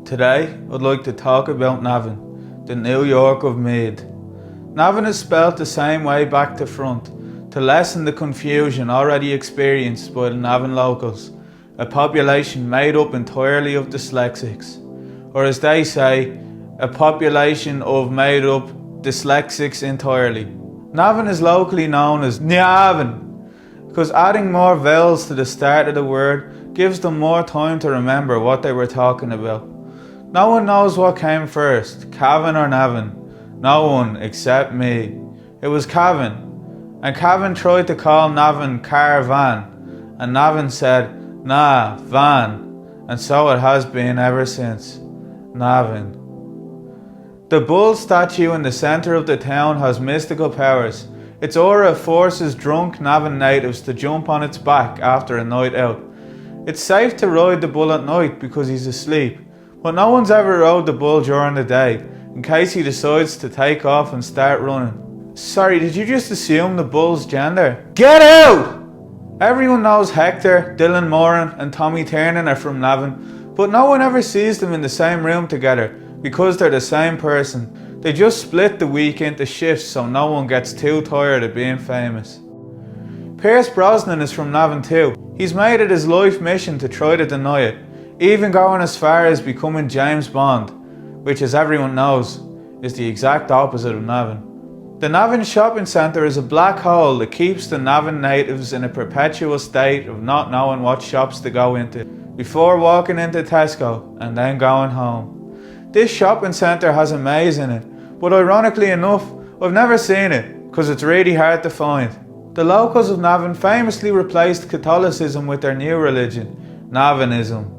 Today, I'd like to talk about Navin, the New York of Meath. Navin is spelt the same way back to front, to lessen the confusion already experienced by the Navin locals, a population made up entirely of dyslexics, or as they say, a population of made up dyslexics entirely. Navin is locally known as NAVAN, because adding more vowels to the start of the word gives them more time to remember what they were talking about. No one knows what came first, Cavan or Navin. No one except me. It was Cavan, and Cavan tried to call Navin Caravan, and Navin said, Nah, Van, and so it has been ever since. Navin. The bull statue in the centre of the town has mystical powers. Its aura forces drunk Navin natives to jump on its back after a night out. It's safe to ride the bull at night because he's asleep, but no one's ever rode the bull during the day, in case he decides to take off and start running. Sorry, did you just assume the bull's gender? Get out! Everyone knows Hector, Dylan Moran and Tommy Tiernan are from Navin, but no one ever sees them in the same room together because they're the same person. They just split the week into shifts so no one gets too tired of being famous. Pierce Brosnan is from Navin too. He's made it his life mission to try to deny it, even going as far as becoming James Bond, which as everyone knows is the exact opposite of Navin. The Navin shopping centre is a black hole that keeps the Navin natives in a perpetual state of not knowing what shops to go into before walking into Tesco and then going home. This shopping centre has a maze in it, but ironically enough, I've never seen it because it's really hard to find. The locals of Navin famously replaced Catholicism with their new religion, Navanism,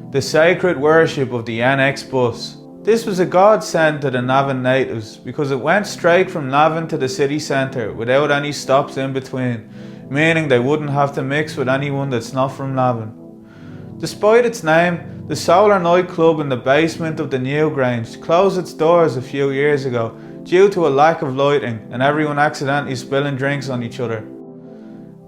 the sacred worship of the NX bus. This was a godsend to the Navin natives because it went straight from Navin to the city centre without any stops in between, meaning they wouldn't have to mix with anyone that's not from Navin. Despite its name, the Solenoid Club in the basement of the New Grange closed its doors a few years ago due to a lack of lighting and everyone accidentally spilling drinks on each other.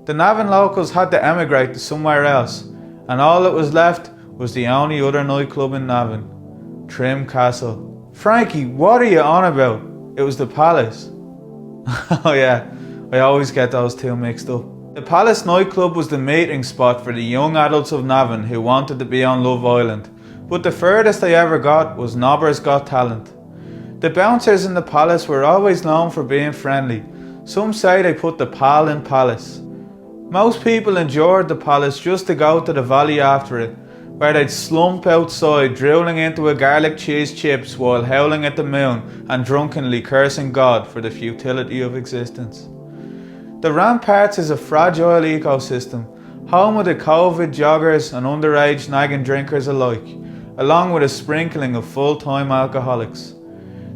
The Navin locals had to emigrate to somewhere else, and all that was left was the only other nightclub in Navin, Trim Castle. Frankie, what are you on about? It was the Palace. Oh yeah, I always get those two mixed up. The Palace nightclub was the meeting spot for the young adults of Navin who wanted to be on Love Island, but the furthest they ever got was Nobber's Got Talent. The bouncers in the Palace were always known for being friendly. Some say they put the pal in Palace. Most people endured the Palace just to go to the valley after it, where they'd slump outside drooling into a garlic cheese chips while howling at the moon and drunkenly cursing God for the futility of existence. The Ramparts is a fragile ecosystem, home of the COVID joggers and underage nagging drinkers alike, along with a sprinkling of full-time alcoholics.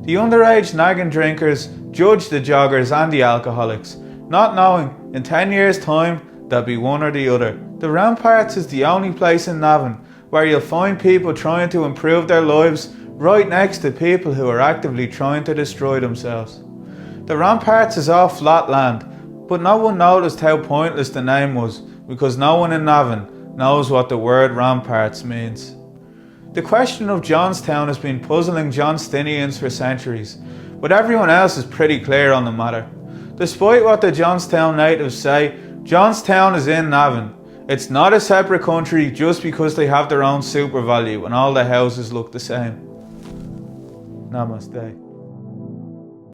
The underage nagging drinkers judge the joggers and the alcoholics, not knowing in 10 years' time they'll be one or the other. The Ramparts is the only place in Navin where you'll find people trying to improve their lives right next to people who are actively trying to destroy themselves. The Ramparts is all flat land, but no one noticed how pointless the name was because no one in Navin knows what the word Ramparts means. The question of Johnstown has been puzzling Johnstonians for centuries, but everyone else is pretty clear on the matter. Despite what the Johnstown natives say, Johnstown is in Navin. It's not a separate country just because they have their own super value and all the houses look the same. Namaste.